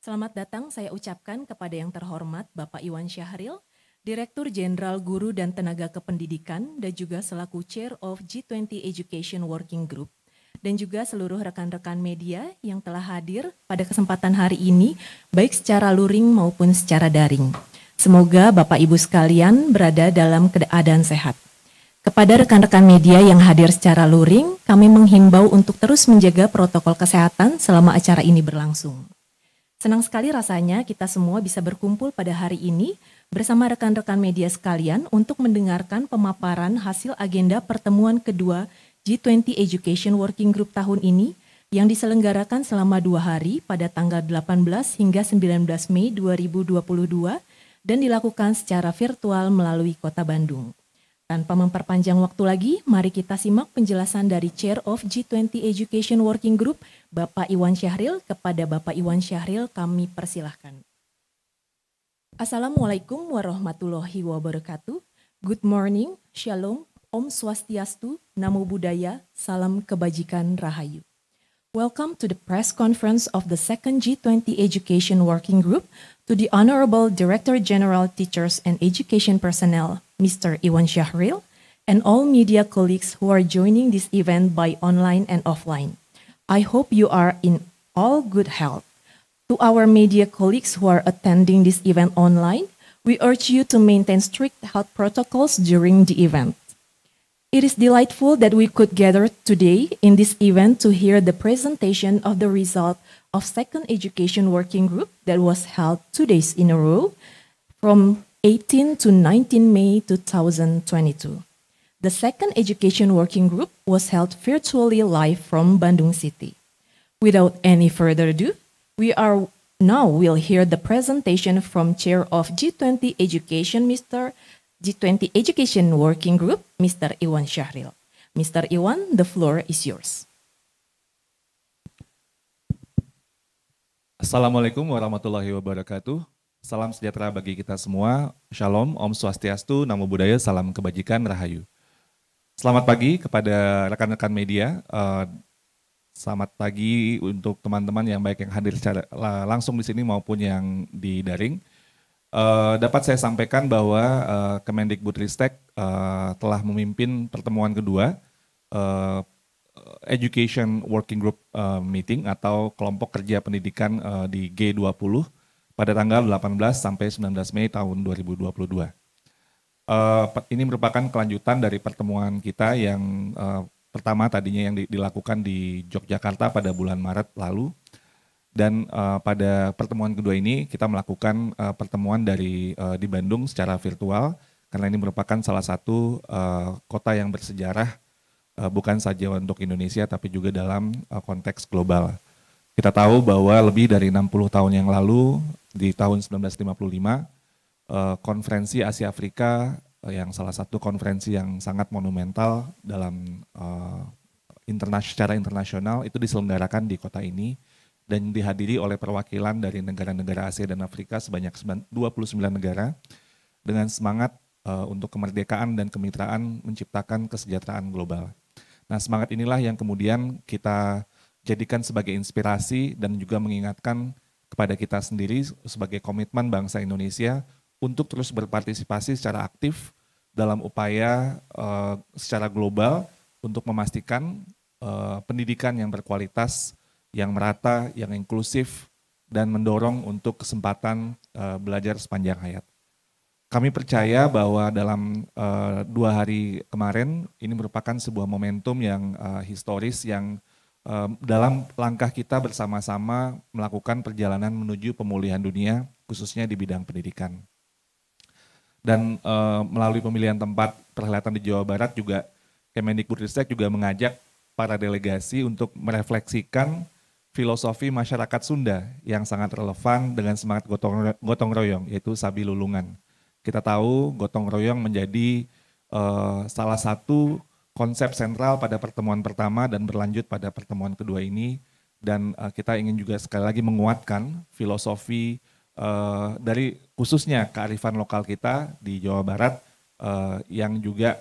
Selamat datang saya ucapkan kepada yang terhormat Bapak Iwan Syahril, Direktur Jenderal Guru dan Tenaga Kependidikan dan juga selaku Chair of G20 Education Working Group, dan juga seluruh rekan-rekan media yang telah hadir pada kesempatan hari ini, baik secara luring maupun secara daring. Semoga Bapak Ibu sekalian berada dalam keadaan sehat. Kepada rekan-rekan media yang hadir secara luring, kami menghimbau untuk terus menjaga protokol kesehatan selama acara ini berlangsung. Senang sekali rasanya kita semua bisa berkumpul pada hari ini bersama rekan-rekan media sekalian untuk mendengarkan pemaparan hasil agenda pertemuan kedua G20 Education Working Group tahun ini yang diselenggarakan selama 2 hari pada tanggal 18 hingga 19 Mei 2022 dan dilakukan secara virtual melalui Kota Bandung. Tanpa memperpanjang waktu lagi, mari kita simak penjelasan dari Chair of G20 Education Working Group, Bapak Iwan Syahril. Kepada Bapak Iwan Syahril, kami persilahkan. Assalamualaikum warahmatullahi wabarakatuh. Good morning, Shalom, Om Swastiastu, Namo Buddhaya, Salam Kebajikan Rahayu. Welcome to the press conference of the second G20 Education Working Group to the Honorable Director General Teachers and Education Personnel, Mr. Iwan Syahril, and all media colleagues who are joining this event by online and offline. I hope you are in all good health. To our media colleagues who are attending this event online, we urge you to maintain strict health protocols during the event. It is delightful that we could gather today in this event to hear the presentation of the result of Second Education Working Group that was held 2 days in a row from 18 to 19 May 2022. The Second Education Working Group was held virtually live from Bandung City. Without any further ado, we'll hear the presentation from Chair of G20 Education Working Group, Mr. Iwan Syahril. Mr. Iwan, the floor is yours. Assalamualaikum warahmatullahi wabarakatuh. Salam sejahtera bagi kita semua. Shalom, Om Swastiastu, Namo Buddhaya, Salam Kebajikan Rahayu. Selamat pagi kepada rekan-rekan media. Selamat pagi untuk teman-teman yang baik yang hadir secara langsung di sini maupun yang di daring. Dapat saya sampaikan bahwa Kemendikbudristek telah memimpin pertemuan kedua Education Working Group Meeting atau kelompok kerja pendidikan di G20 pada tanggal 18 sampai 19 Mei tahun 2022. Ini merupakan kelanjutan dari pertemuan kita yang pertama tadinya yang dilakukan di Yogyakarta pada bulan Maret lalu. Dan pada pertemuan kedua ini kita melakukan pertemuan di Bandung secara virtual karena ini merupakan salah satu kota yang bersejarah bukan saja untuk Indonesia tapi juga dalam konteks global. Kita tahu bahwa lebih dari 60 tahun yang lalu di tahun 1955 konferensi Asia Afrika yang salah satu konferensi yang sangat monumental dalam secara internasional itu diselenggarakan di kota ini. Dan dihadiri oleh perwakilan dari negara-negara Asia dan Afrika sebanyak 29 negara dengan semangat untuk kemerdekaan dan kemitraan menciptakan kesejahteraan global. Nah, semangat inilah yang kemudian kita jadikan sebagai inspirasi dan juga mengingatkan kepada kita sendiri sebagai komitmen bangsa Indonesia untuk terus berpartisipasi secara aktif dalam upaya secara global untuk memastikan pendidikan yang berkualitas, yang merata, yang inklusif, dan mendorong untuk kesempatan belajar sepanjang hayat. Kami percaya bahwa dalam 2 hari kemarin ini merupakan sebuah momentum yang historis yang dalam langkah kita bersama-sama melakukan perjalanan menuju pemulihan dunia, khususnya di bidang pendidikan. Dan melalui pemilihan tempat perhelatan di Jawa Barat juga Kemendikbudristek juga mengajak para delegasi untuk merefleksikan filosofi masyarakat Sunda yang sangat relevan dengan semangat gotong royong, yaitu Sabi Lulungan. Kita tahu gotong royong menjadi salah satu konsep sentral pada pertemuan pertama dan berlanjut pada pertemuan kedua ini. Dan kita ingin juga sekali lagi menguatkan filosofi dari khususnya kearifan lokal kita di Jawa Barat yang juga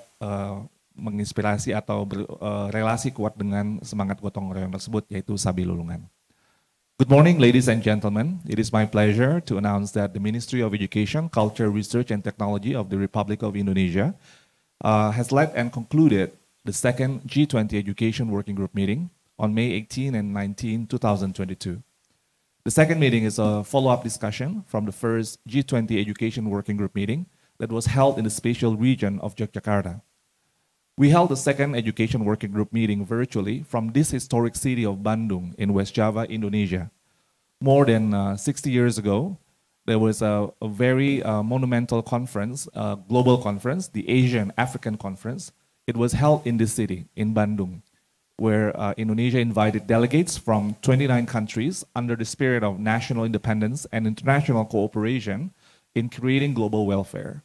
menginspirasi atau berrelasi kuat dengan semangat gotong royong tersebut, yaitu Sabi Lulungan. Good morning, ladies and gentlemen. It is my pleasure to announce that the Ministry of Education, Culture, Research, and Technology of the Republic of Indonesia has led and concluded the second G20 Education Working Group meeting on May 18 and 19, 2022. The second meeting is a follow-up discussion from the first G20 Education Working Group meeting that was held in the spatial region of Yogyakarta. We held the second Education Working Group meeting virtually from this historic city of Bandung in West Java, Indonesia. More than 60 years ago, there was a very monumental conference, global conference, the Asian African Conference. It was held in this city, in Bandung, where Indonesia invited delegates from 29 countries under the spirit of national independence and international cooperation in creating global welfare.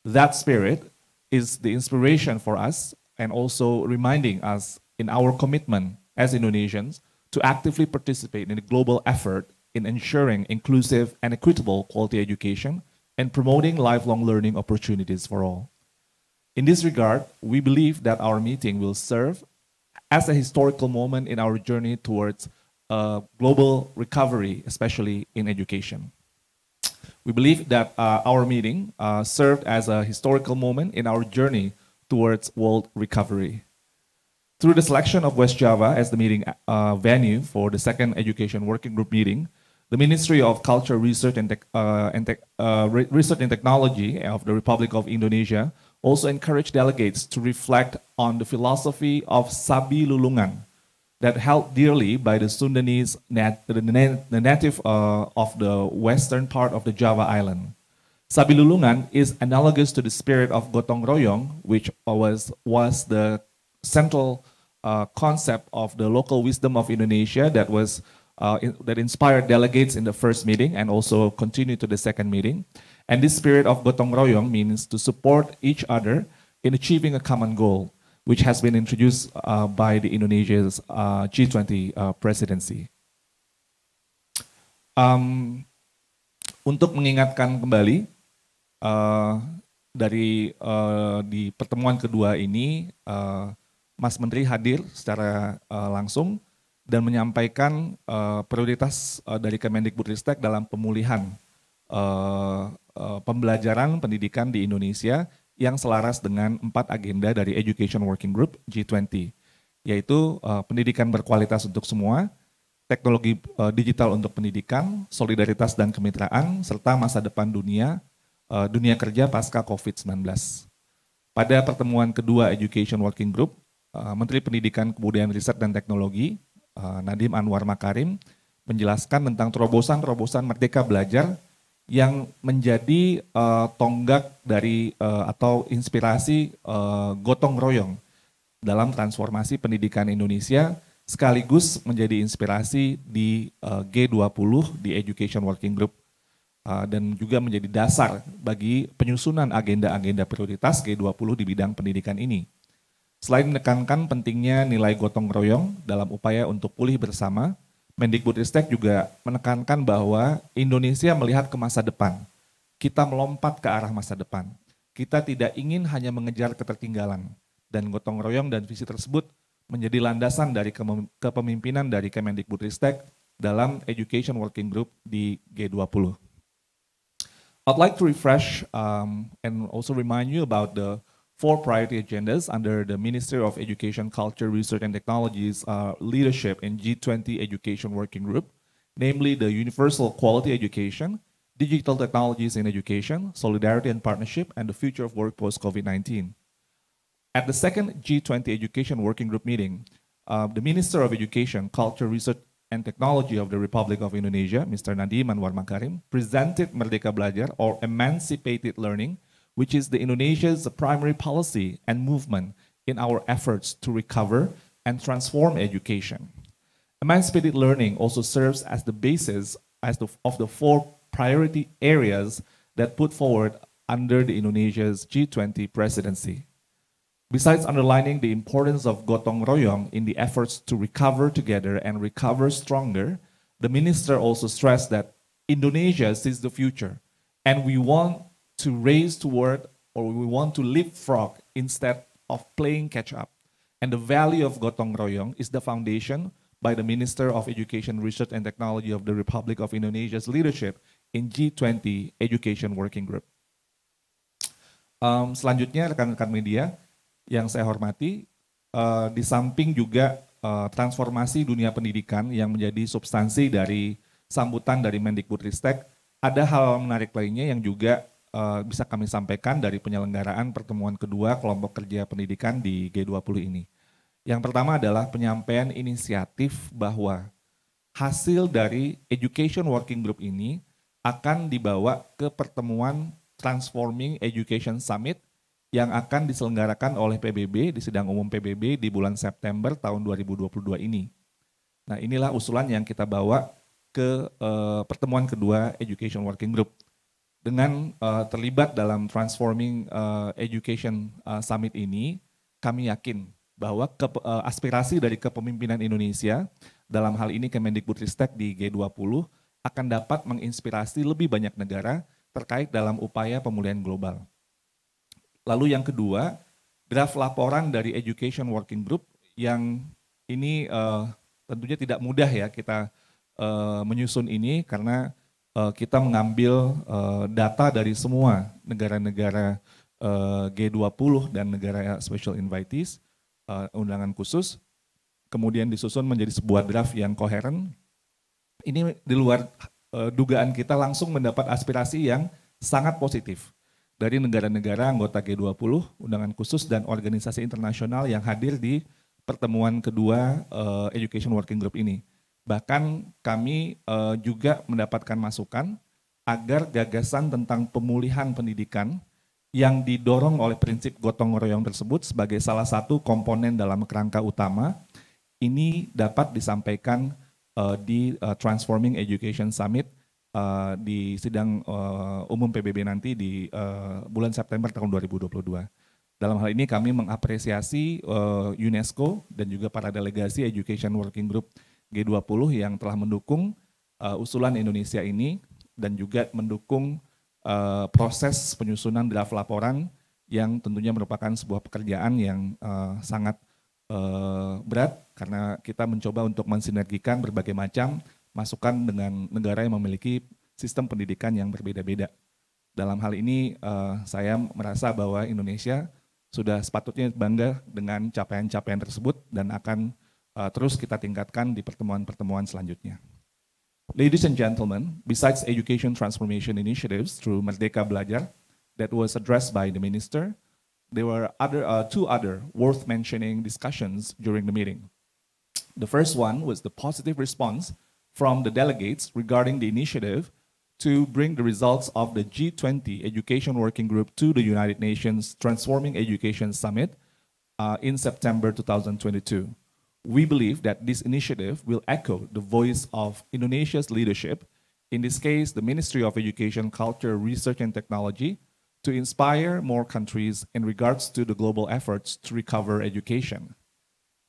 That spirit is the inspiration for us and also reminding us in our commitment as Indonesians to actively participate in the global effort in ensuring inclusive and equitable quality education and promoting lifelong learning opportunities for all. In this regard, we believe that our meeting will serve as a historical moment in our journey towards global recovery, especially in education. We believe that our meeting served as a historical moment in our journey towards world recovery. Through the selection of West Java as the meeting venue for the second Education Working Group meeting, the Ministry of Culture, Research and Technology of the Republic of Indonesia also encouraged delegates to reflect on the philosophy of Sabi Lulungan, that held dearly by the Sundanese, the native of the western part of the Java island. Sabi Lulungan is analogous to the spirit of Gotong Royong, which was the central concept of the local wisdom of Indonesia that inspired delegates in the first meeting and also continued to the second meeting. And this spirit of Gotong Royong means to support each other in achieving a common goal, which has been introduced by the Indonesia's G20 presidency. Untuk mengingatkan kembali di pertemuan kedua ini, Mas Menteri hadir secara langsung dan menyampaikan prioritas dari Kemendikbudristek dalam pemulihan pembelajaran pendidikan di Indonesia yang selaras dengan 4 agenda dari Education Working Group G20, yaitu pendidikan berkualitas untuk semua, teknologi digital untuk pendidikan, solidaritas dan kemitraan, serta masa depan dunia kerja pasca COVID-19. Pada pertemuan kedua Education Working Group, Menteri Pendidikan, Kebudayaan, Riset, dan Teknologi, Nadiem Anwar Makarim, menjelaskan tentang terobosan-terobosan Merdeka Belajar yang menjadi tonggak dari atau inspirasi gotong royong dalam transformasi pendidikan Indonesia, sekaligus menjadi inspirasi di G20 di Education Working Group dan juga menjadi dasar bagi penyusunan agenda-agenda prioritas G20 di bidang pendidikan ini. Selain menekankan pentingnya nilai gotong royong dalam upaya untuk pulih bersama, Mendikbudristek juga menekankan bahwa Indonesia melihat ke masa depan. Kita melompat ke arah masa depan. Kita tidak ingin hanya mengejar ketertinggalan. Dan gotong royong dan visi tersebut menjadi landasan dari kepemimpinan dari Kemendikbudristek dalam Education Working Group di G20. I'd like to refresh and also remind you about the 4 priority agendas under the Ministry of Education, Culture, Research, and Technology's leadership in G20 Education Working Group, namely the universal quality education, digital technologies in education, solidarity and partnership, and the future of work post-COVID-19. At the second G20 Education Working Group meeting, the Minister of Education, Culture, Research, and Technology of the Republic of Indonesia, Mr. Nadiem Anwar Makarim, presented Merdeka Belajar, or Emancipated Learning, which is the Indonesia's primary policy and movement in our efforts to recover and transform education. Emancipated learning also serves as the basis of the 4 priority areas that put forward under the Indonesia's G20 presidency. Besides underlining the importance of gotong royong in the efforts to recover together and recover stronger, the minister also stressed that Indonesia sees the future and we want to race toward, or we want to leapfrog instead of playing catch up. And the value of gotong royong is the foundation by the Minister of Education, Research and Technology of the Republic of Indonesia's leadership in G20 Education Working Group. Selanjutnya rekan-rekan media yang saya hormati, di samping juga transformasi dunia pendidikan yang menjadi substansi dari sambutan dari Mendikbudristek, ada hal menarik lainnya yang juga bisa kami sampaikan dari penyelenggaraan pertemuan kedua kelompok kerja pendidikan di G20 ini. Yang pertama adalah penyampaian inisiatif bahwa hasil dari Education Working Group ini akan dibawa ke pertemuan Transforming Education Summit yang akan diselenggarakan oleh PBB di Sidang Umum PBB di bulan September tahun 2022 ini. Nah, inilah usulan yang kita bawa ke pertemuan kedua Education Working Group. Dengan terlibat dalam Transforming Education Summit ini, kami yakin bahwa aspirasi dari kepemimpinan Indonesia, dalam hal ini Kemendikbudristek di G20, akan dapat menginspirasi lebih banyak negara terkait dalam upaya pemulihan global. Lalu yang kedua, draft laporan dari Education Working Group yang ini tentunya tidak mudah ya kita menyusun ini karena kita mengambil data dari semua negara-negara G20 dan negara special invitees, undangan khusus, kemudian disusun menjadi sebuah draft yang koheren. Ini di luar dugaan kita langsung mendapat aspirasi yang sangat positif dari negara-negara anggota G20, undangan khusus dan organisasi internasional yang hadir di pertemuan kedua Education Working Group ini. Bahkan kami juga mendapatkan masukan agar gagasan tentang pemulihan pendidikan yang didorong oleh prinsip gotong royong tersebut sebagai salah satu komponen dalam kerangka utama ini dapat disampaikan di Transforming Education Summit di sidang umum PBB nanti di bulan September tahun 2022. Dalam hal ini kami mengapresiasi UNESCO dan juga para delegasi Education Working Group G20 yang telah mendukung usulan Indonesia ini dan juga mendukung proses penyusunan draft laporan yang tentunya merupakan sebuah pekerjaan yang sangat berat karena kita mencoba untuk mensinergikan berbagai macam masukan dengan negara yang memiliki sistem pendidikan yang berbeda-beda. Dalam hal ini saya merasa bahwa Indonesia sudah sepatutnya bangga dengan capaian-capaian tersebut dan akan terus kita tingkatkan di pertemuan-pertemuan selanjutnya. Ladies and gentlemen, besides education transformation initiatives through Merdeka Belajar that was addressed by the minister, there were two other worth mentioning discussions during the meeting. The first one was the positive response from the delegates regarding the initiative to bring the results of the G20 Education Working Group to the United Nations Transforming Education Summit in September 2022. We believe that this initiative will echo the voice of Indonesia's leadership, in this case, the Ministry of Education, Culture, Research and Technology, to inspire more countries in regards to the global efforts to recover education.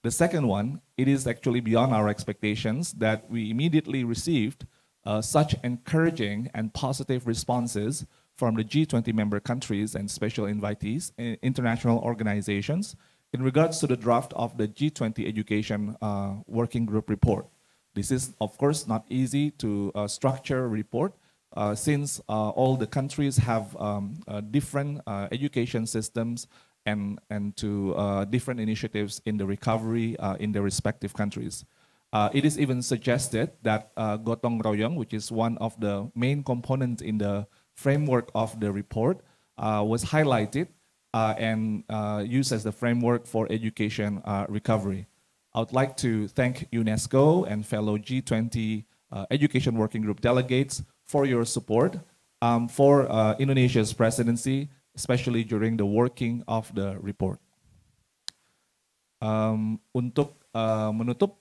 The second one, it is actually beyond our expectations that we immediately received such encouraging and positive responses from the G20 member countries and special invitees, international organizations, in regards to the draft of the G20 Education Working Group report. This is, of course, not easy to structure a report since all the countries have different education systems and to different initiatives in the recovery in their respective countries. It is even suggested that gotong royong, which is one of the main components in the framework of the report, was highlighted and used as the framework for education recovery. I would like to thank UNESCO and fellow G20 Education Working Group delegates for your support for Indonesia's presidency, especially during the working of the report. Untuk menutup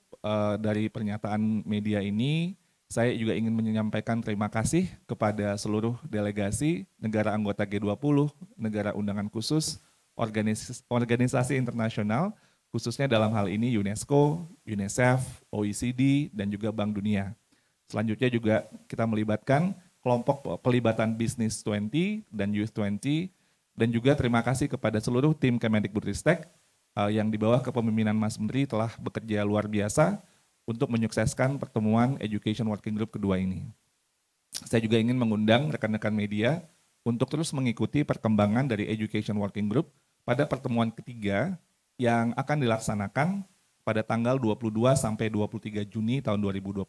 dari pernyataan media ini, saya juga ingin menyampaikan terima kasih kepada seluruh delegasi negara anggota G20, negara undangan khusus, organisasi internasional, khususnya dalam hal ini UNESCO, UNICEF, OECD, dan juga Bank Dunia. Selanjutnya juga kita melibatkan kelompok pelibatan Business 20 dan Youth 20, dan juga terima kasih kepada seluruh tim Kemendikbudristek yang di bawah kepemimpinan Mas Menteri telah bekerja luar biasa untuk menyukseskan pertemuan Education Working Group kedua ini. Saya juga ingin mengundang rekan-rekan media untuk terus mengikuti perkembangan dari Education Working Group pada pertemuan ketiga yang akan dilaksanakan pada tanggal 22 sampai 23 Juni tahun 2022,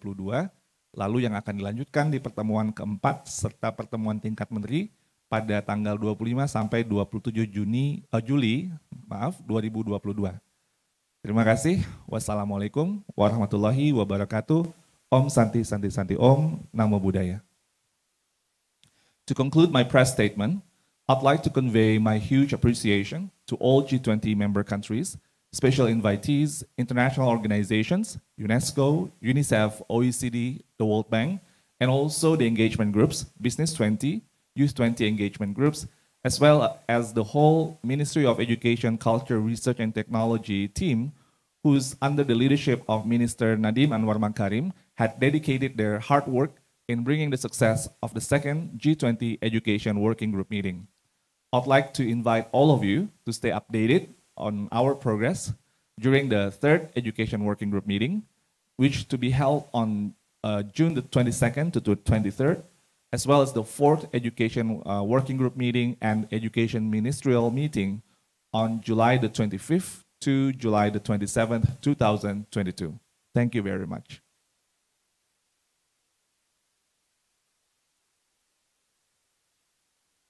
lalu yang akan dilanjutkan di pertemuan keempat serta pertemuan tingkat menteri pada tanggal 25 sampai 27 Juli 2022. Terima kasih. Wassalamualaikum warahmatullahi wabarakatuh. Om Santi Santi Santi Om. Namo Buddhaya. To conclude my press statement, I'd like to convey my huge appreciation to all G20 member countries, special invitees, international organizations, UNESCO, UNICEF, OECD, the World Bank, and also the engagement groups, Business 20, Youth 20 engagement groups, as well as the whole Ministry of Education, Culture, Research, and Technology team, who's under the leadership of Minister Nadiem Anwar Makarim, had dedicated their hard work in bringing the success of the second G20 Education Working Group meeting. I'd like to invite all of you to stay updated on our progress during the third Education Working Group meeting, which to be held on June the 22nd to the 23rd, as well as the fourth Education Working Group meeting and Education Ministerial meeting on July the 25th to July the 27th, 2022. Thank you very much.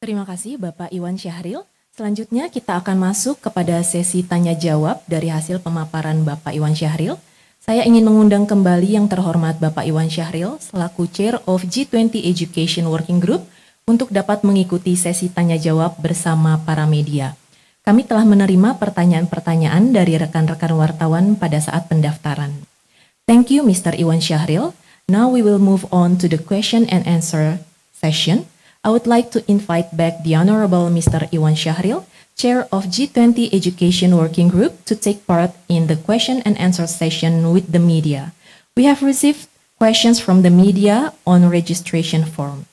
Terima kasih Bapak Iwan Syahril. Selanjutnya kita akan masuk kepada sesi tanya jawab dari hasil pemaparan Bapak Iwan Syahril. Saya ingin mengundang kembali yang terhormat Bapak Iwan Syahril selaku Chair of G20 Education Working Group untuk dapat mengikuti sesi tanya jawab bersama para media. Kami telah menerima pertanyaan-pertanyaan dari rekan-rekan wartawan pada saat pendaftaran. Thank you Mr. Iwan Syahril. Now we will move on to the question and answer session. I would like to invite back the Honorable Mr. Iwan Syahril, Chair of G20 Education Working Group, to take part in the question and answer session with the media. We have received questions from the media on registration form.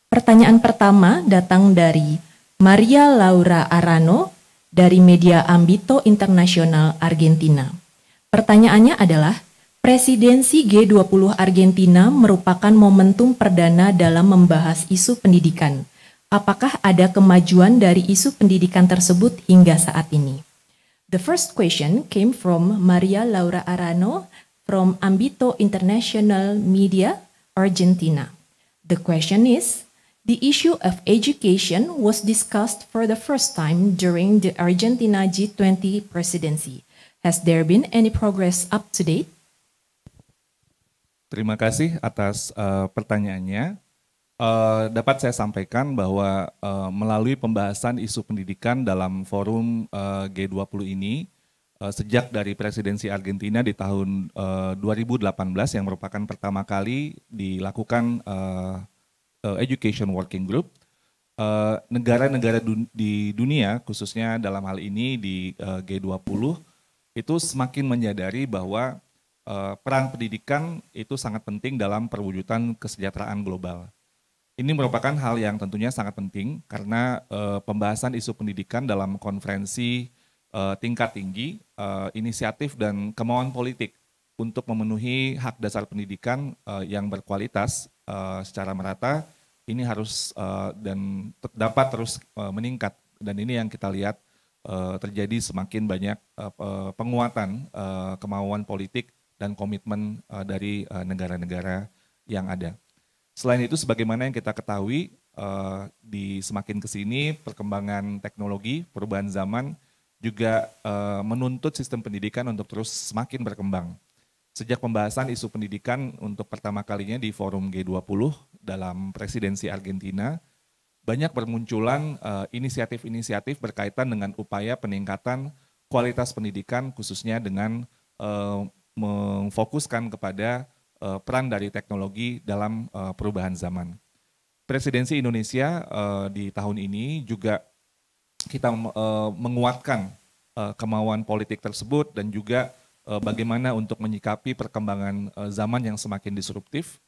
Pertanyaan pertama datang dari Maria Laura Arano dari media Ambito Internasional Argentina. Pertanyaannya adalah, Presidensi G20 Argentina merupakan momentum perdana dalam membahas isu pendidikan. Apakah ada kemajuan dari isu pendidikan tersebut hingga saat ini? The first question came from Maria Laura Arano from Ambito International Media, Argentina. The question is, the issue of education was discussed for the first time during the Argentina G20 presidency. Has there been any progress up to date? Terima kasih atas pertanyaannya. Dapat saya sampaikan bahwa melalui pembahasan isu pendidikan dalam forum G20 ini, sejak dari presidensi Argentina di tahun 2018 yang merupakan pertama kali dilakukan Education Working Group, negara-negara di dunia, khususnya dalam hal ini di G20, itu semakin menyadari bahwa peran pendidikan itu sangat penting dalam perwujudan kesejahteraan global. Ini merupakan hal yang tentunya sangat penting karena pembahasan isu pendidikan dalam konferensi tingkat tinggi, inisiatif dan kemauan politik untuk memenuhi hak dasar pendidikan yang berkualitas secara merata, ini harus dan dapat terus meningkat. Dan ini yang kita lihat terjadi semakin banyak penguatan kemauan politik dan komitmen dari negara-negara yang ada. Selain itu, sebagaimana yang kita ketahui, di semakin kesini perkembangan teknologi, perubahan zaman juga menuntut sistem pendidikan untuk terus semakin berkembang. Sejak pembahasan isu pendidikan untuk pertama kalinya di forum G20 dalam presidensi Argentina, banyak bermunculan inisiatif-inisiatif berkaitan dengan upaya peningkatan kualitas pendidikan, khususnya dengan memfokuskan kepada peran dari teknologi dalam perubahan zaman. Presidensi Indonesia di tahun ini juga kita menguatkan kemauan politik tersebut dan juga bagaimana untuk menyikapi perkembangan zaman yang semakin disruptif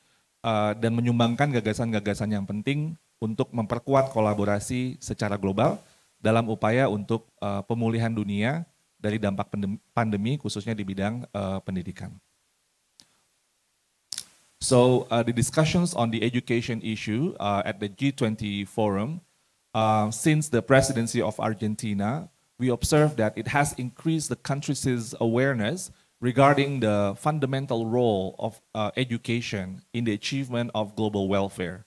dan menyumbangkan gagasan-gagasan yang penting untuk memperkuat kolaborasi secara global dalam upaya untuk pemulihan dunia dari dampak pandemi khususnya di bidang pendidikan. So the discussions on the education issue at the G20 forum, since the presidency of Argentina, we observed that it has increased the country's awareness regarding the fundamental role of education in the achievement of global welfare.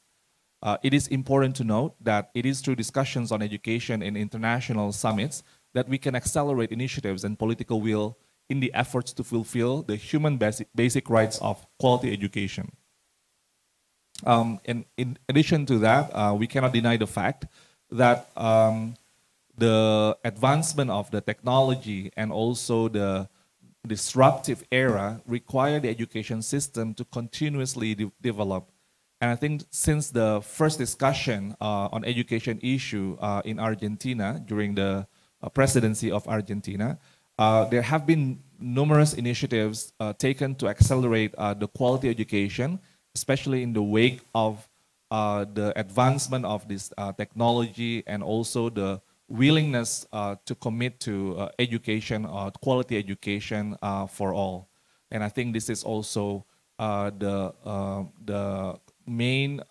It is important to note that it is through discussions on education in international summits that we can accelerate initiatives and political will in the efforts to fulfill the human basic rights of quality education. In addition to that, we cannot deny the fact that the advancement of the technology and also the disruptive era require the education system to continuously develop. And I think since the first discussion on education issue in Argentina during the presidency of Argentina, there have been numerous initiatives taken to accelerate the quality education, especially in the wake of the advancement of this technology and also the willingness to commit to education, quality education for all. And I think this is also the main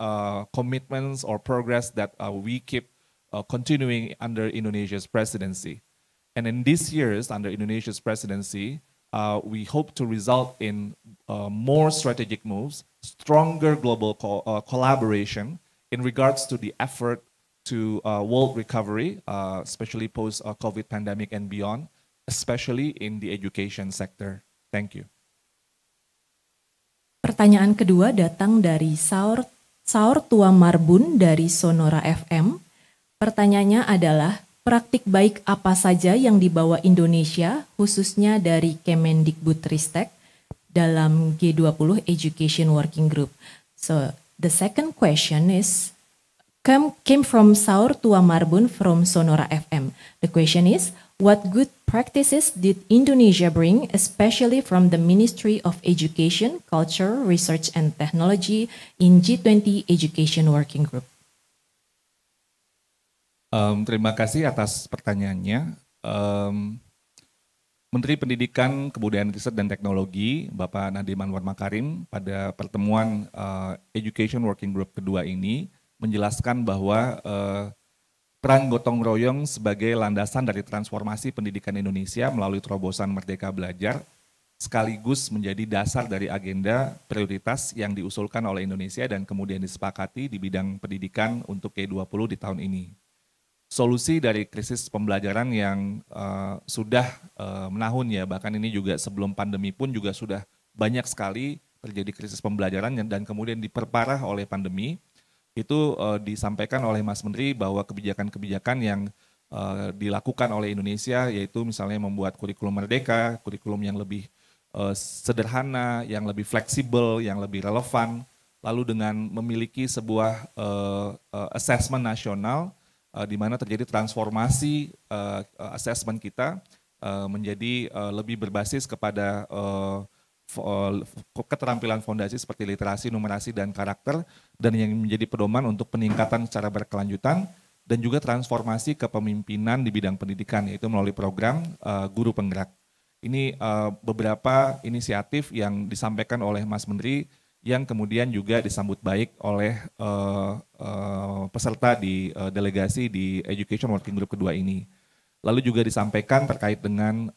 commitments or progress that we keep continuing under Indonesia's presidency. And in these years, under Indonesia's presidency, we hope to result in more strategic moves, stronger global collaboration in regards to the effort to world recovery, especially post-COVID pandemic and beyond, especially in the education sector. Thank you. Pertanyaan kedua datang dari Saur Tua Marbun dari Sonora FM. Pertanyaannya adalah, praktik baik apa saja yang dibawa Indonesia, khususnya dari Kemendikbudristek dalam G20 Education Working Group? So, the second question is, came from Saur Tua Marbun from Sonora FM. The question is, what good practices did Indonesia bring, especially from the Ministry of Education, Culture, Research and Technology in G20 Education Working Group? Terima kasih atas pertanyaannya. Menteri Pendidikan, Kebudayaan, Riset dan Teknologi, Bapak Nadiem Anwar Makarim, pada pertemuan Education Working Group kedua ini menjelaskan bahwa peran gotong royong sebagai landasan dari transformasi pendidikan Indonesia melalui terobosan Merdeka Belajar sekaligus menjadi dasar dari agenda prioritas yang diusulkan oleh Indonesia dan kemudian disepakati di bidang pendidikan untuk G20 di tahun ini. Solusi dari krisis pembelajaran yang sudah menahun ya, bahkan ini juga sebelum pandemi pun juga sudah banyak sekali terjadi krisis pembelajaran dan kemudian diperparah oleh pandemi. Itu disampaikan oleh Mas Menteri bahwa kebijakan-kebijakan yang dilakukan oleh Indonesia yaitu misalnya membuat kurikulum merdeka, kurikulum yang lebih sederhana, yang lebih fleksibel, yang lebih relevan, lalu dengan memiliki sebuah assessment nasional di mana terjadi transformasi assessment kita menjadi lebih berbasis kepada keterampilan fondasi seperti literasi, numerasi, dan karakter, dan yang menjadi pedoman untuk peningkatan secara berkelanjutan dan juga transformasi kepemimpinan di bidang pendidikan, yaitu melalui program Guru Penggerak. Ini beberapa inisiatif yang disampaikan oleh Mas Menteri yang kemudian juga disambut baik oleh peserta di delegasi di Education Working Group kedua ini. Lalu juga disampaikan terkait dengan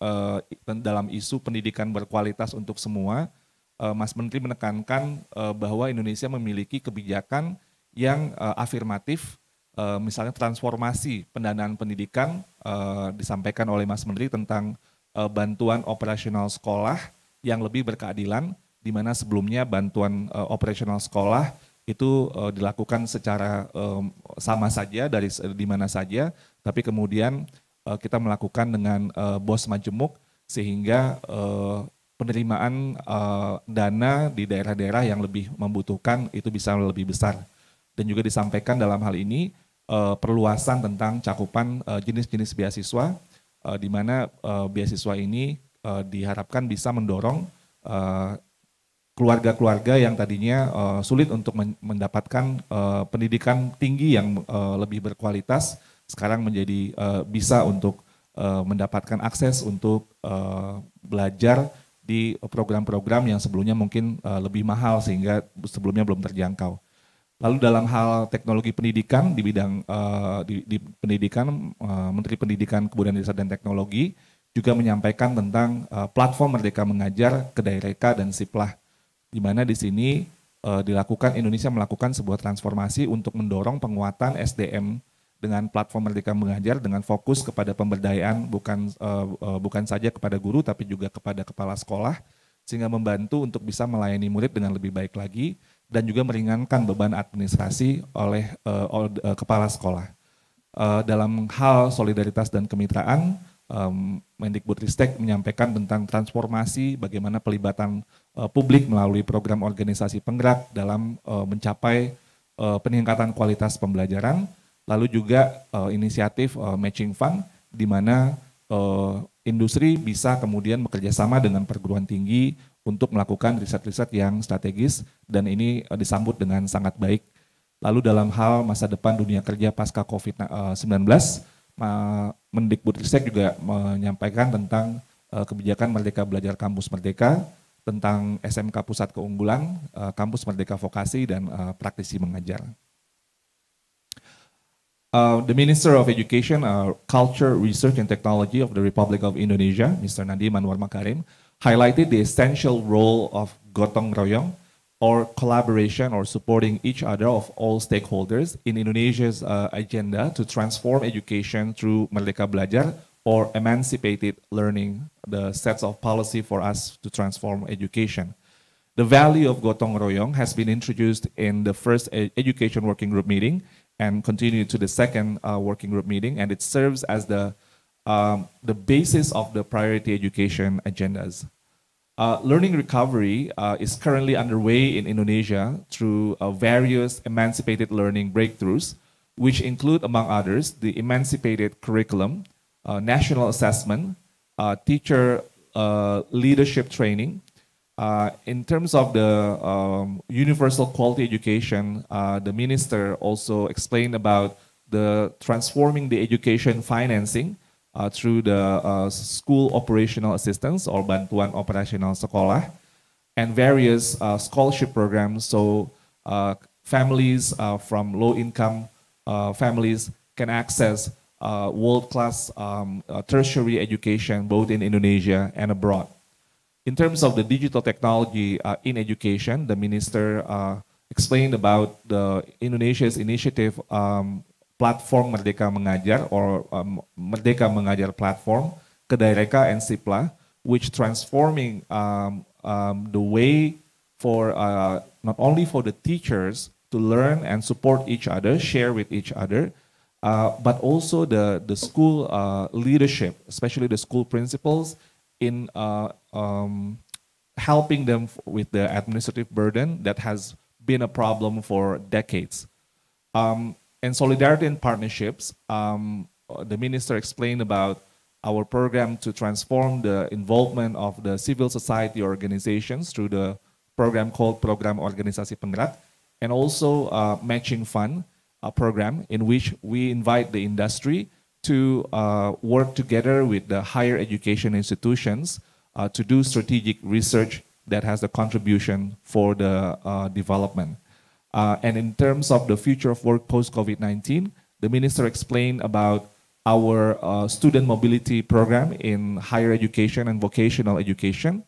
dalam isu pendidikan berkualitas untuk semua, Mas Menteri menekankan bahwa Indonesia memiliki kebijakan yang afirmatif, misalnya transformasi pendanaan pendidikan, disampaikan oleh Mas Menteri tentang bantuan operasional sekolah yang lebih berkeadilan, di mana sebelumnya bantuan operasional sekolah itu dilakukan secara sama saja dari di mana saja, tapi kemudian kita melakukan dengan bos majemuk sehingga penerimaan dana di daerah-daerah yang lebih membutuhkan itu bisa lebih besar. Dan juga disampaikan dalam hal ini perluasan tentang cakupan jenis-jenis beasiswa, di mana beasiswa ini diharapkan bisa mendorong keluarga-keluarga yang tadinya sulit untuk mendapatkan pendidikan tinggi yang lebih berkualitas, sekarang menjadi bisa untuk mendapatkan akses untuk belajar di program-program yang sebelumnya mungkin lebih mahal sehingga sebelumnya belum terjangkau. Lalu dalam hal teknologi pendidikan di bidang di pendidikan, Menteri Pendidikan Kebudayaan Riset dan Teknologi juga menyampaikan tentang platform Merdeka Mengajar, Kedaireka dan Siplah, di mana di sini Indonesia melakukan sebuah transformasi untuk mendorong penguatan SDM dengan platform Merdeka Mengajar dengan fokus kepada pemberdayaan bukan saja kepada guru tapi juga kepada kepala sekolah, sehingga membantu untuk bisa melayani murid dengan lebih baik lagi dan juga meringankan beban administrasi oleh kepala sekolah. Dalam hal solidaritas dan kemitraan, Mendikbudristek menyampaikan tentang transformasi bagaimana pelibatan publik melalui program organisasi penggerak dalam mencapai peningkatan kualitas pembelajaran, lalu juga inisiatif matching fund di mana industri bisa kemudian bekerjasama dengan perguruan tinggi untuk melakukan riset-riset yang strategis dan ini disambut dengan sangat baik. Lalu dalam hal masa depan dunia kerja pasca COVID-19, Mendikbudristek juga menyampaikan tentang kebijakan Merdeka Belajar Kampus Merdeka, tentang SMK Pusat Keunggulan, Kampus Merdeka Vokasi, dan praktisi mengajar. The Minister of Education, Culture, Research and Technology of the Republic of Indonesia, Mr. Nadiem Anwar Makarim, highlighted the essential role of gotong royong, or collaboration or supporting each other of all stakeholders in Indonesia's agenda to transform education through Merdeka Belajar or emancipated learning, the sets of policy for us to transform education. The value of gotong royong has been introduced in the first education working group meeting and continued to the second working group meeting, and it serves as the basis of the priority education agendas. Learning recovery is currently underway in Indonesia through various emancipated learning breakthroughs, which include, among others, the emancipated curriculum, national assessment, teacher leadership training. In terms of the universal quality education, the minister also explained about the transforming the education financing through the school operational assistance or bantuan operasional sekolah and various scholarship programs, so families from low-income families can access world-class tertiary education both in Indonesia and abroad. In terms of the digital technology in education, the minister explained about the Indonesia's initiative platform Merdeka Mengajar or Merdeka Mengajar platform, Kedaireka and Siplah, which transforming the way for not only for the teachers to learn and support each other, share with each other, but also the school leadership, especially the school principals, in helping them with the administrative burden that has been a problem for decades. And solidarity and partnerships, the minister explained about our program to transform the involvement of the civil society organizations through the program called Program Organisasi Penggerak, and also matching fund program in which we invite the industry to work together with the higher education institutions to do strategic research that has a contribution for the development. And in terms of the future of work post-COVID-19, the minister explained about our student mobility program in higher education and vocational education,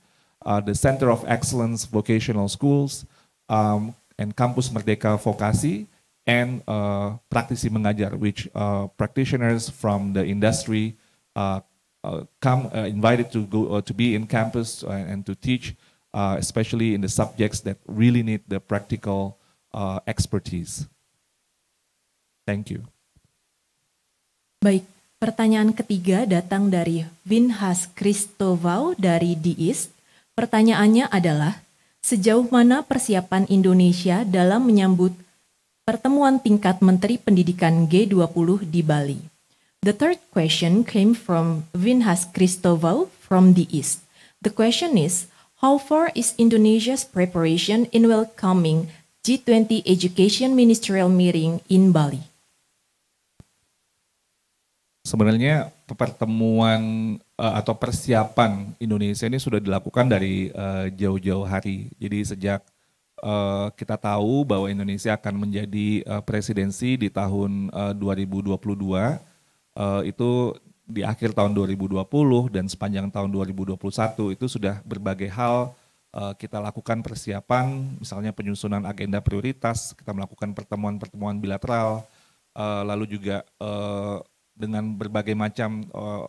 the Center of Excellence Vocational Schools, and Kampus Merdeka Vokasi, and Praktisi Mengajar, which practitioners from the industry come invited to go to be in campus and to teach, especially in the subjects that really need the practical expertise. Thank you. Baik, pertanyaan ketiga datang dari Vinhas Christovau dari DIIS. Pertanyaannya adalah, sejauh mana persiapan Indonesia dalam menyambut pertemuan tingkat Menteri Pendidikan G20 di Bali? The third question came from Vinhas Christovau from DIIS. The question is, how far is Indonesia's preparation in welcoming G20 Education Ministerial Meeting in Bali? Sebenarnya pertemuan atau persiapan Indonesia ini sudah dilakukan dari jauh-jauh hari. Jadi sejak kita tahu bahwa Indonesia akan menjadi presidensi di tahun 2022, itu di akhir tahun 2020 dan sepanjang tahun 2021 itu sudah berbagai hal kita lakukan persiapan, misalnya penyusunan agenda prioritas, kita melakukan pertemuan-pertemuan bilateral, lalu juga dengan berbagai macam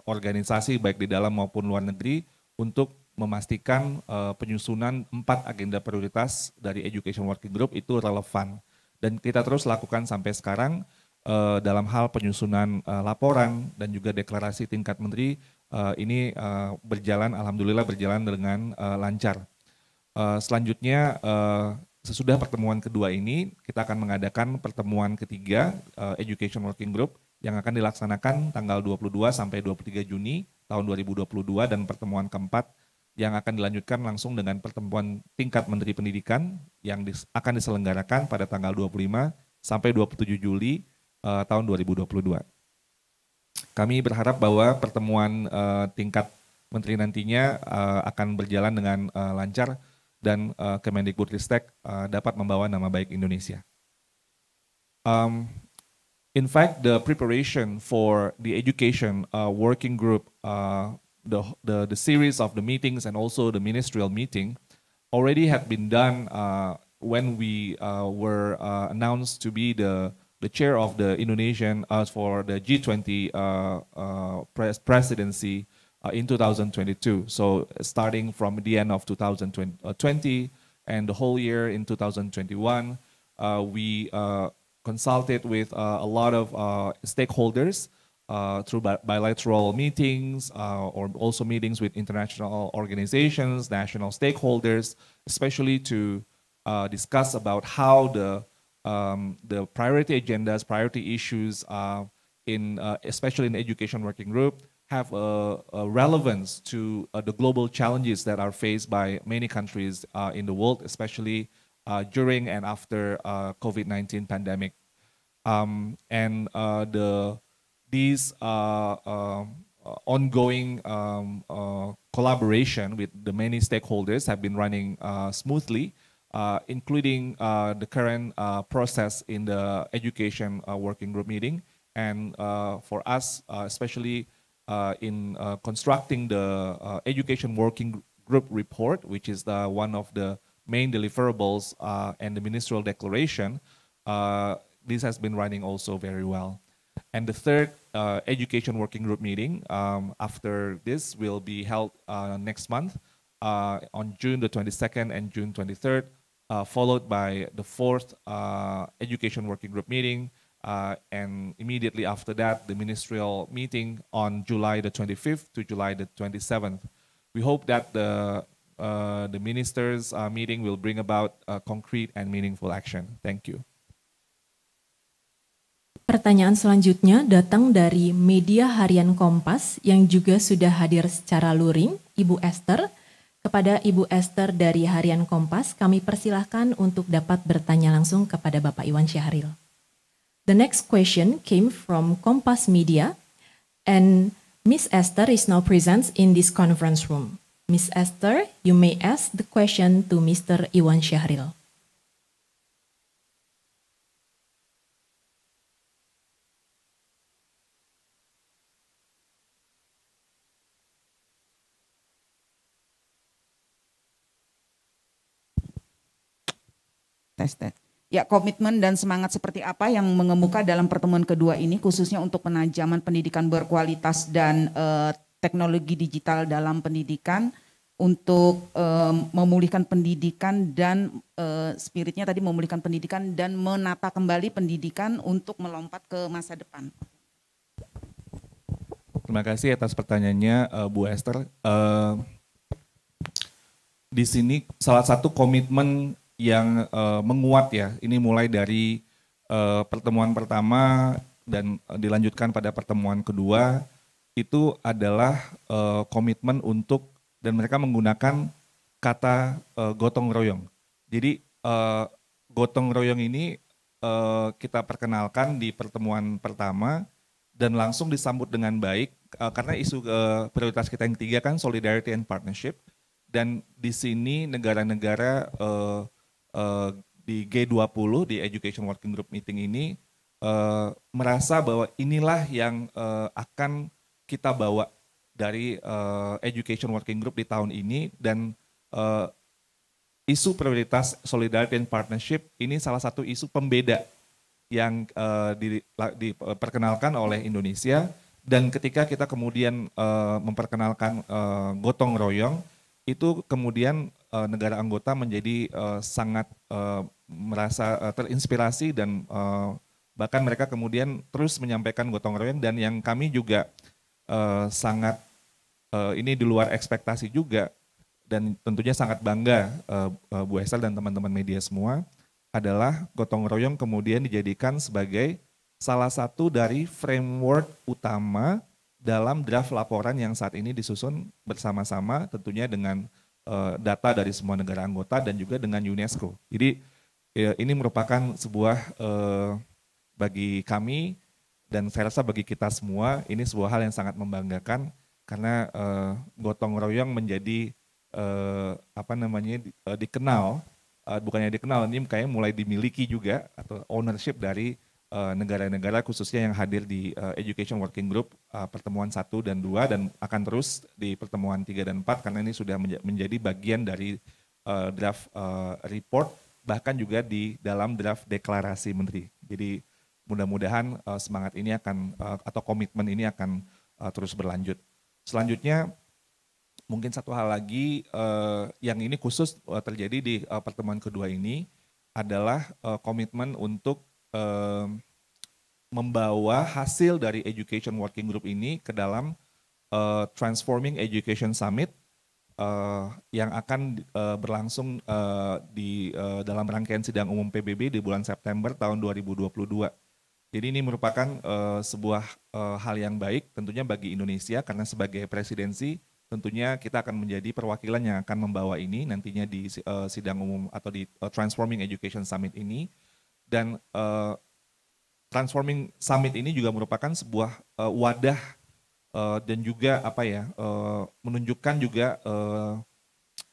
organisasi baik di dalam maupun luar negeri untuk memastikan penyusunan 4 agenda prioritas dari Education Working Group itu relevan. Dan kita terus lakukan sampai sekarang dalam hal penyusunan laporan dan juga deklarasi tingkat menteri ini berjalan, alhamdulillah berjalan dengan lancar. Selanjutnya sesudah pertemuan kedua ini kita akan mengadakan pertemuan ketiga Education Working Group yang akan dilaksanakan tanggal 22 sampai 23 Juni tahun 2022 dan pertemuan keempat yang akan dilanjutkan langsung dengan pertemuan tingkat Menteri Pendidikan yang akan diselenggarakan pada tanggal 25 sampai 27 Juli tahun 2022. Kami berharap bahwa pertemuan tingkat Menteri nantinya akan berjalan dengan lancar dan Kemendikbudristek dapat membawa nama baik Indonesia. In fact, the preparation for the education working group, the series of the meetings and also the ministerial meeting already had been done when we were announced to be the chair of the Indonesian for the G20 presidency in 2022. So starting from the end of 2020 and the whole year in 2021, we consulted with a lot of stakeholders through bilateral meetings or also meetings with international organizations, national stakeholders, especially to discuss about how the priority agendas, priority issues especially in the Education Working Group, have a relevance to the global challenges that are faced by many countries in the world, especially during and after COVID-19 pandemic. These ongoing collaboration with the many stakeholders have been running smoothly, including the current process in the Education Working Group meeting. And for us, especially in constructing the Education Working Group report, which is one of the main deliverables and the ministerial declaration, this has been running also very well. And the third Education Working Group meeting after this will be held next month on June the 22nd and June 23rd, followed by the fourth Education Working Group meeting, and immediately after that, the ministerial meeting on July the 25th to July the 27th. We hope that the ministers' meeting will bring about concrete and meaningful action. Thank you. Pertanyaan selanjutnya datang dari media harian Kompas yang juga sudah hadir secara luring, Ibu Esther. Kepada Ibu Esther dari harian Kompas, kami persilahkan untuk dapat bertanya langsung kepada Bapak Iwan Syahril. The next question came from Kompas Media, and Miss Esther is now present in this conference room. Miss Esther, you may ask the question to Mr. Iwan Syahril. Tes. Ya, komitmen dan semangat seperti apa yang mengemuka dalam pertemuan kedua ini, khususnya untuk penajaman pendidikan berkualitas dan teknologi digital dalam pendidikan, untuk memulihkan pendidikan dan spiritnya tadi memulihkan pendidikan dan menata kembali pendidikan untuk melompat ke masa depan. Terima kasih atas pertanyaannya, Bu Esther. Di sini salah satu komitmen yang menguat ya, ini mulai dari pertemuan pertama dan dilanjutkan pada pertemuan kedua, itu adalah komitmen untuk, dan mereka menggunakan kata gotong royong. Jadi gotong royong ini kita perkenalkan di pertemuan pertama dan langsung disambut dengan baik karena isu prioritas kita yang ketiga kan solidarity and partnership, dan di sini negara-negara di G20 di Education Working Group meeting ini merasa bahwa inilah yang akan kita bawa dari Education Working Group di tahun ini, dan isu prioritas solidarity and partnership ini salah satu isu pembeda yang diperkenalkan oleh Indonesia, dan ketika kita kemudian memperkenalkan gotong royong, itu kemudian negara anggota menjadi sangat merasa terinspirasi, dan bahkan mereka kemudian terus menyampaikan gotong royong, dan yang kami juga sangat ini di luar ekspektasi juga, dan tentunya sangat bangga Bu Esther dan teman-teman media semua, adalah gotong royong kemudian dijadikan sebagai salah satu dari framework utama dalam draft laporan yang saat ini disusun bersama-sama, tentunya dengan data dari semua negara anggota dan juga dengan UNESCO. Jadi ini merupakan sebuah bagi kami, dan saya rasa bagi kita semua, ini sebuah hal yang sangat membanggakan, karena gotong royong menjadi dikenal, bukannya dikenal, ini kayaknya mulai dimiliki juga, atau ownership dari negara-negara khususnya yang hadir di Education Working Group pertemuan 1 dan 2, dan akan terus di pertemuan 3 dan 4, karena ini sudah menjadi bagian dari draft report, bahkan juga di dalam draft deklarasi menteri. Jadi mudah-mudahan semangat ini akan atau komitmen ini akan terus berlanjut. Selanjutnya mungkin satu hal lagi yang ini khusus terjadi di pertemuan kedua ini adalah komitmen untuk membawa hasil dari Education Working Group ini ke dalam Transforming Education Summit yang akan berlangsung di dalam rangkaian sidang umum PBB di bulan September tahun 2022. Jadi ini merupakan sebuah hal yang baik tentunya bagi Indonesia, karena sebagai presidensi tentunya kita akan menjadi perwakilan yang akan membawa ini nantinya di sidang umum atau di Transforming Education Summit ini. Dan Transforming Summit ini juga merupakan sebuah wadah dan juga menunjukkan juga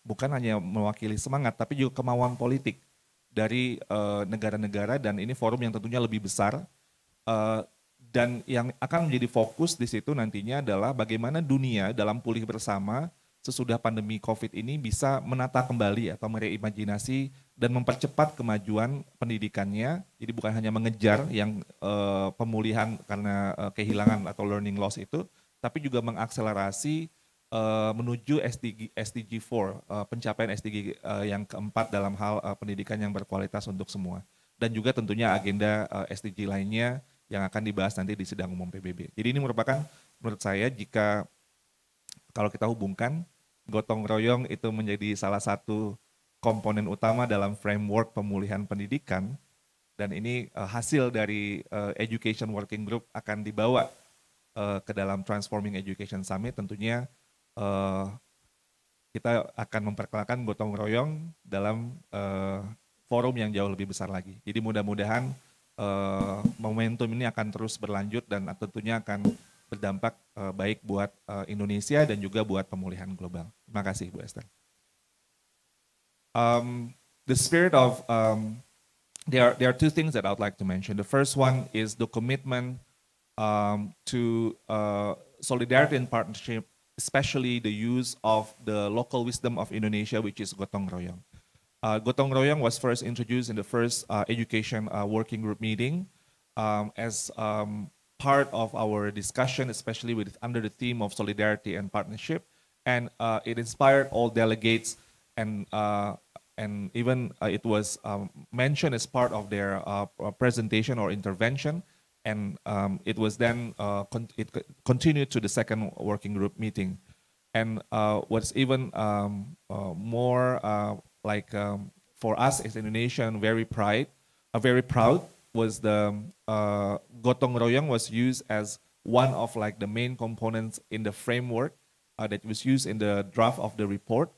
bukan hanya mewakili semangat, tapi juga kemauan politik dari negara-negara, dan ini forum yang tentunya lebih besar, dan yang akan menjadi fokus di situ nantinya adalah bagaimana dunia dalam pulih bersama sesudah pandemi COVID ini bisa menata kembali atau mereimajinasi dan mempercepat kemajuan pendidikannya. Jadi bukan hanya mengejar yang pemulihan karena kehilangan atau learning loss itu, tapi juga mengakselerasi menuju SDG 4, pencapaian SDG yang keempat dalam hal pendidikan yang berkualitas untuk semua. Dan juga tentunya agenda SDG lainnya yang akan dibahas nanti di sidang umum PBB. Jadi ini merupakan menurut saya, jika kalau kita hubungkan, gotong royong itu menjadi salah satu komponen utama dalam framework pemulihan pendidikan, dan ini hasil dari Education Working Group akan dibawa ke dalam Transforming Education Summit. Tentunya kita akan memperkenalkan gotong royong dalam forum yang jauh lebih besar lagi. Jadi mudah-mudahan momentum ini akan terus berlanjut dan tentunya akan berdampak baik buat Indonesia dan juga buat pemulihan global. Terima kasih Bu Esther. The spirit of there are two things that I would like to mention. The first one is the commitment to solidarity and partnership, especially the use of the local wisdom of Indonesia, which is gotong royong. Gotong royong was first introduced in the first education working group meeting as part of our discussion, especially under the theme of solidarity and partnership, and it inspired all delegates, and even it was mentioned as part of their presentation or intervention, and it was then continued to the second working group meeting, and what's even more for us as Indonesian very proud was the gotong royong was used as one of the main components in the framework that was used in the draft of the report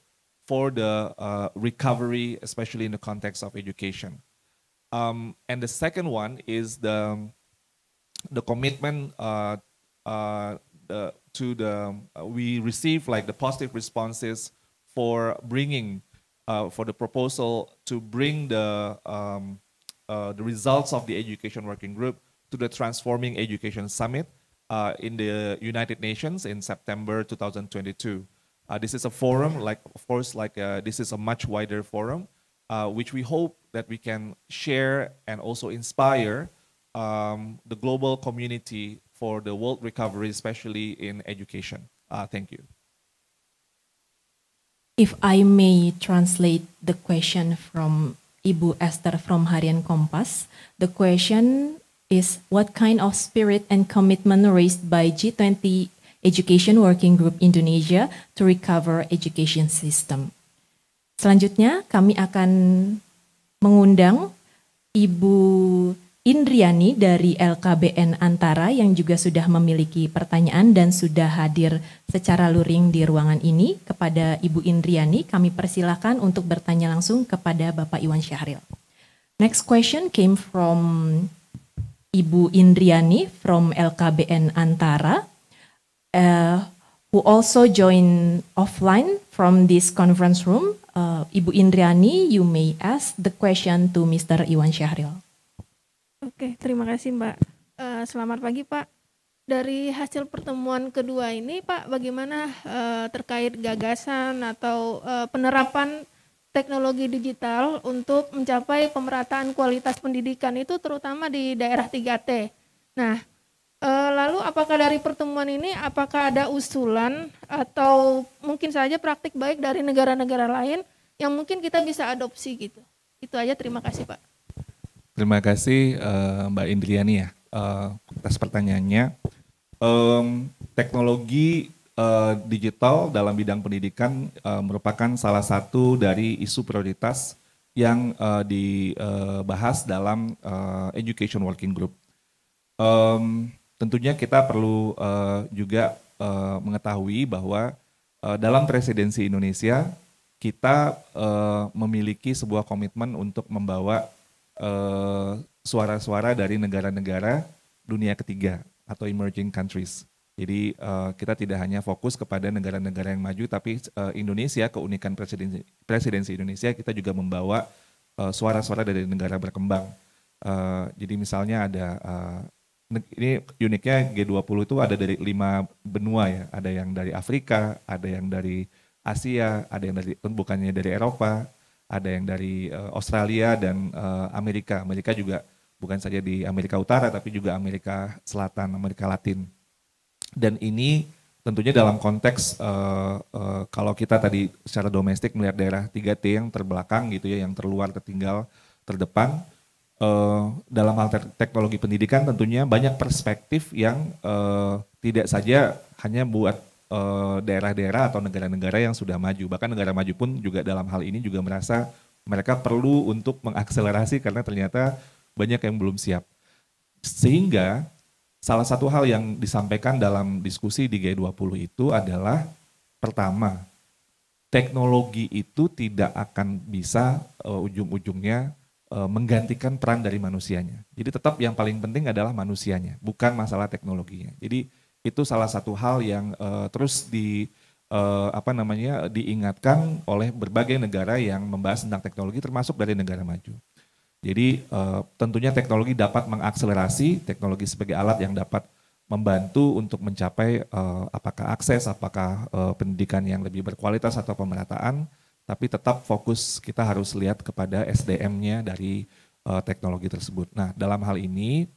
for the recovery, especially in the context of education. And the second one is the commitment we receive like the positive responses for bringing for the proposal to bring the results of the education working group to the Transforming Education Summit in the United Nations in September 2022. This is a forum, like of course, this is a much wider forum, which we hope that we can share and also inspire the global community for the world recovery, especially in education. Thank you. If I may translate the question from Ibu Esther from Harian Kompas, the question is what kind of spirit and commitment raised by G20 Education Working Group Indonesia to recover education system. Selanjutnya kami akan mengundang Ibu Indriani dari LKBN Antara yang juga sudah memiliki pertanyaan dan sudah hadir secara luring di ruangan ini. Kepada Ibu Indriani, kami persilahkan untuk bertanya langsung kepada Bapak Iwan Syahril. Next question came from Ibu Indriani from LKBN Antara, who also joined offline from this conference room. Ibu Indriani, you may ask the question to Mr. Iwan Syahril. Oke, terima kasih Mbak. Selamat pagi Pak. Dari hasil pertemuan kedua ini Pak, bagaimana terkait gagasan atau penerapan teknologi digital untuk mencapai pemerataan kualitas pendidikan itu terutama di daerah 3T. Nah, lalu apakah dari pertemuan ini apakah ada usulan atau mungkin saja praktik baik dari negara-negara lain yang mungkin kita bisa adopsi gitu? Itu aja, terima kasih Pak. Terima kasih Mbak Indriani ya atas pertanyaannya. Teknologi digital dalam bidang pendidikan merupakan salah satu dari isu prioritas yang dibahas dalam Education Working Group. Tentunya kita perlu juga mengetahui bahwa dalam presidensi Indonesia kita memiliki sebuah komitmen untuk membawa suara-suara dari negara-negara dunia ketiga atau emerging countries. Jadi kita tidak hanya fokus kepada negara-negara yang maju, tapi Indonesia, keunikan presidensi Indonesia, kita juga membawa suara-suara dari negara berkembang. Jadi misalnya ada, ini uniknya G20 itu ada dari 5 benua ya, ada yang dari Afrika, ada yang dari Asia, ada yang dari bukannya dari Eropa, ada yang dari Australia dan Amerika. Amerika juga bukan saja di Amerika Utara, tapi juga Amerika Selatan, Amerika Latin. Dan ini tentunya dalam konteks kalau kita tadi secara domestik melihat daerah 3T yang terbelakang gitu ya, yang terluar, tertinggal, terdepan. Dalam hal teknologi pendidikan tentunya banyak perspektif yang tidak saja hanya buat daerah-daerah atau negara-negara yang sudah maju. Bahkan negara maju pun juga dalam hal ini juga merasa mereka perlu untuk mengakselerasi karena ternyata banyak yang belum siap. Sehingga salah satu hal yang disampaikan dalam diskusi di G20 itu adalah pertama, teknologi itu tidak akan bisa ujung-ujungnya menggantikan peran dari manusianya. Jadi tetap yang paling penting adalah manusianya, bukan masalah teknologinya. Jadi itu salah satu hal yang terus diingatkan oleh berbagai negara yang membahas tentang teknologi, termasuk dari negara maju. Jadi tentunya teknologi dapat mengakselerasi, teknologi sebagai alat yang dapat membantu untuk mencapai apakah akses, apakah pendidikan yang lebih berkualitas atau pemerataan, tapi tetap fokus kita harus lihat kepada SDM-nya dari teknologi tersebut. Nah, dalam hal ini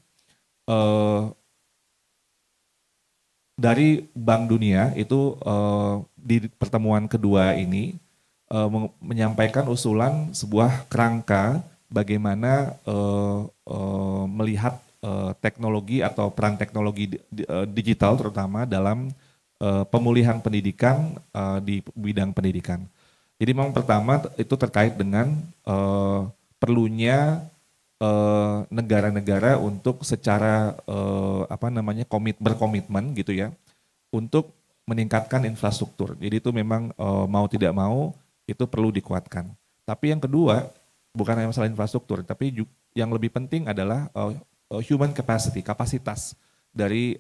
dari Bank Dunia itu di pertemuan kedua ini menyampaikan usulan sebuah kerangka bagaimana melihat teknologi atau peran teknologi digital terutama dalam pemulihan pendidikan di bidang pendidikan. Jadi memang pertama itu terkait dengan perlunya negara-negara untuk secara berkomitmen gitu ya untuk meningkatkan infrastruktur. Jadi itu memang mau tidak mau itu perlu dikuatkan. Tapi yang kedua bukan hanya masalah infrastruktur, tapi yang lebih penting adalah human capacity, kapasitas. dari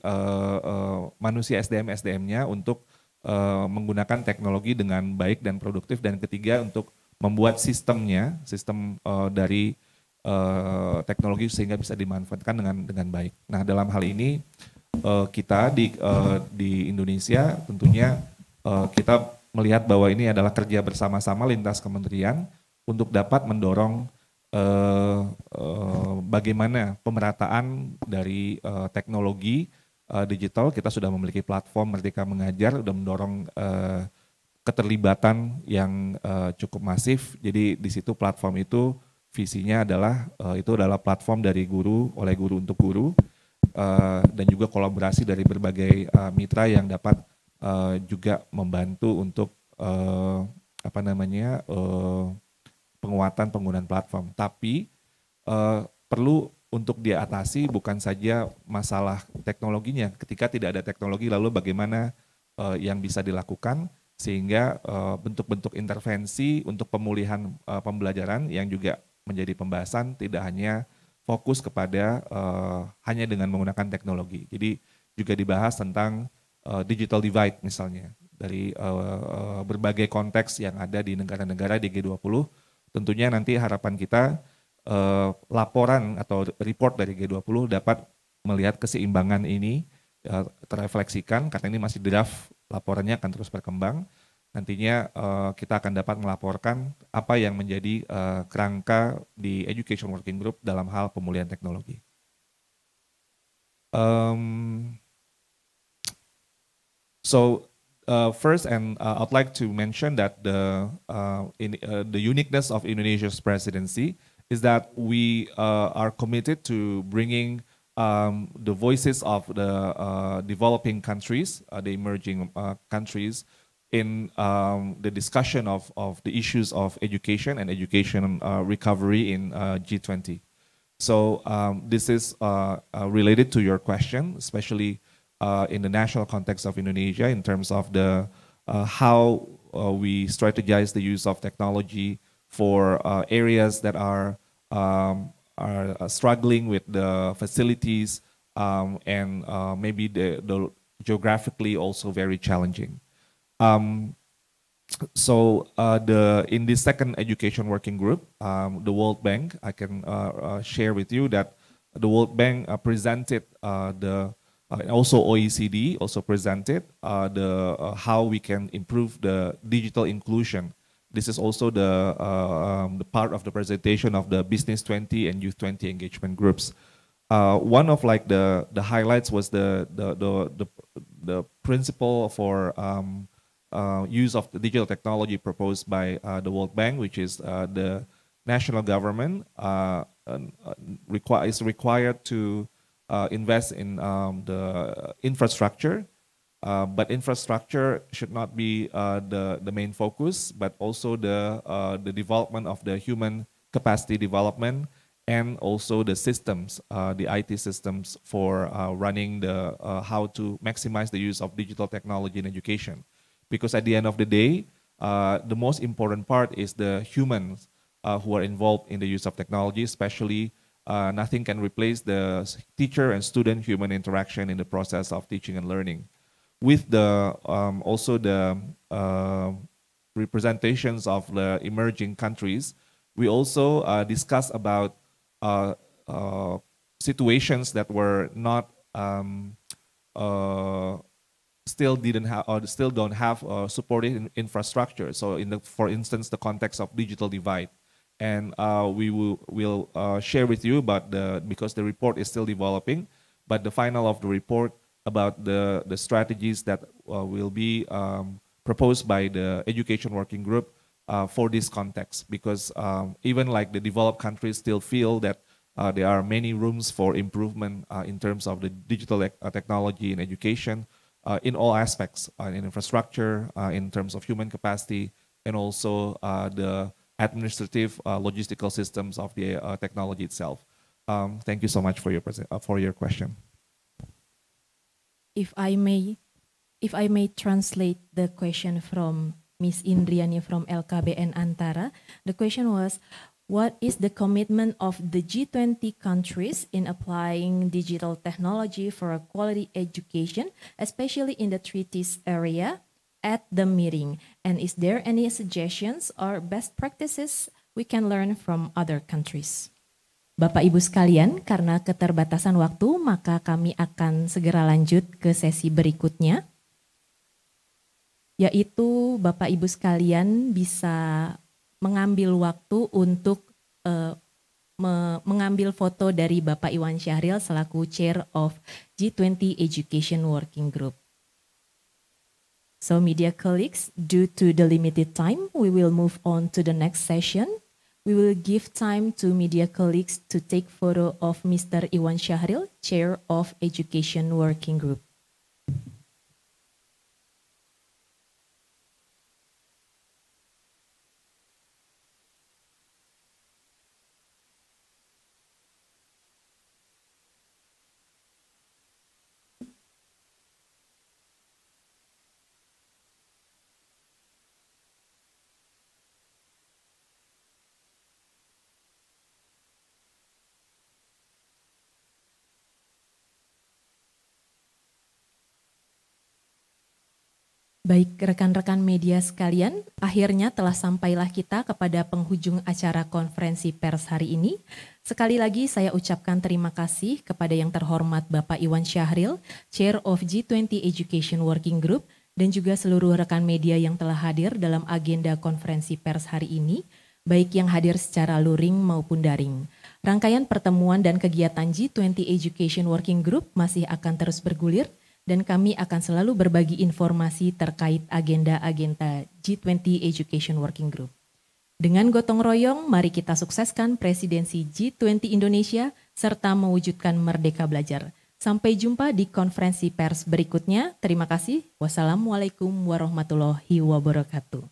manusia SDM-nya untuk menggunakan teknologi dengan baik dan produktif, dan ketiga untuk membuat sistem dari teknologi sehingga bisa dimanfaatkan dengan baik. Nah, dalam hal ini kita di Indonesia tentunya kita melihat bahwa ini adalah kerja bersama-sama lintas kementerian untuk dapat mendorong bagaimana pemerataan dari teknologi digital. Kita sudah memiliki platform Merdeka Mengajar, sudah mendorong keterlibatan yang cukup masif. Jadi di situ platform itu visinya adalah itu adalah platform dari guru, oleh guru untuk guru, dan juga kolaborasi dari berbagai mitra yang dapat juga membantu untuk penguatan penggunaan platform. Tapi perlu untuk diatasi bukan saja masalah teknologinya. Ketika tidak ada teknologi, lalu bagaimana yang bisa dilakukan sehingga bentuk-bentuk intervensi untuk pemulihan pembelajaran yang juga menjadi pembahasan tidak hanya fokus kepada hanya dengan menggunakan teknologi. Jadi juga dibahas tentang digital divide misalnya dari berbagai konteks yang ada di negara-negara di G20. Tentunya nanti harapan kita laporan atau report dari G20 dapat melihat keseimbangan ini terrefleksikan, karena ini masih draft, laporannya akan terus berkembang. Nantinya kita akan dapat melaporkan apa yang menjadi kerangka di Education Working Group dalam hal pemulihan teknologi. First, I'd like to mention that the uniqueness of Indonesia's presidency is that we are committed to bringing the voices of the developing countries, the emerging countries, in the discussion of the issues of education and education recovery in G20. So this is related to your question, especially in the national context of Indonesia, in terms of the how we strategize the use of technology for areas that are struggling with the facilities and maybe the geographically also very challenging. In this second education working group, the World Bank, I can share with you that the World Bank presented also OECD also presented how we can improve the digital inclusion. This is also the part of the presentation of the Business 20 and Youth 20 engagement groups. One of the highlights was the principle for use of the digital technology proposed by the World Bank, which is the national government is required to invest in the infrastructure, but infrastructure should not be the main focus, but also the development of the human capacity development and also the systems, the IT systems for running how to maximize the use of digital technology in education. Because at the end of the day, the most important part is the humans who are involved in the use of technology, especially nothing can replace the teacher and student human interaction in the process of teaching and learning. With also the representations of the emerging countries, we also discuss about situations that were not still don't have supported infrastructure. So for instance, the context of digital divide. And we will share with you about because the report is still developing, but the final of the report about the strategies that will be proposed by the Education Working Group for this context. Because even like the developed countries still feel that there are many rooms for improvement in terms of the digital technology in education in all aspects, in infrastructure, in terms of human capacity, and also the administrative logistical systems of the technology itself. Thank you so much for your question. If I may translate the question from Ms. Indriani from LKBN Antara, the question was, What is the commitment of the G20 countries in applying digital technology for a quality education, especially in the treaties area, at the meeting? And is there any suggestions or best practices we can learn from other countries? Bapak Ibu sekalian, karena keterbatasan waktu, maka kami akan segera lanjut ke sesi berikutnya, yaitu Bapak Ibu sekalian bisa mengambil waktu untuk mengambil foto dari Bapak Iwan Syahril selaku Chair of G20 Education Working Group. So media colleagues, due to the limited time, we will move on to the next session. We will give time to media colleagues to take photo of Mr. Iwan Syahril, Chair of Education Working Group. Baik rekan-rekan media sekalian, akhirnya telah sampailah kita kepada penghujung acara konferensi pers hari ini. Sekali lagi saya ucapkan terima kasih kepada yang terhormat Bapak Iwan Syahril, Chair of G20 Education Working Group, dan juga seluruh rekan media yang telah hadir dalam agenda konferensi pers hari ini, baik yang hadir secara luring maupun daring. Rangkaian pertemuan dan kegiatan G20 Education Working Group masih akan terus bergulir, dan kami akan selalu berbagi informasi terkait agenda-agenda G20 Education Working Group. Dengan gotong royong, mari kita sukseskan presidensi G20 Indonesia serta mewujudkan Merdeka Belajar. Sampai jumpa di konferensi pers berikutnya. Terima kasih. Wassalamualaikum warahmatullahi wabarakatuh.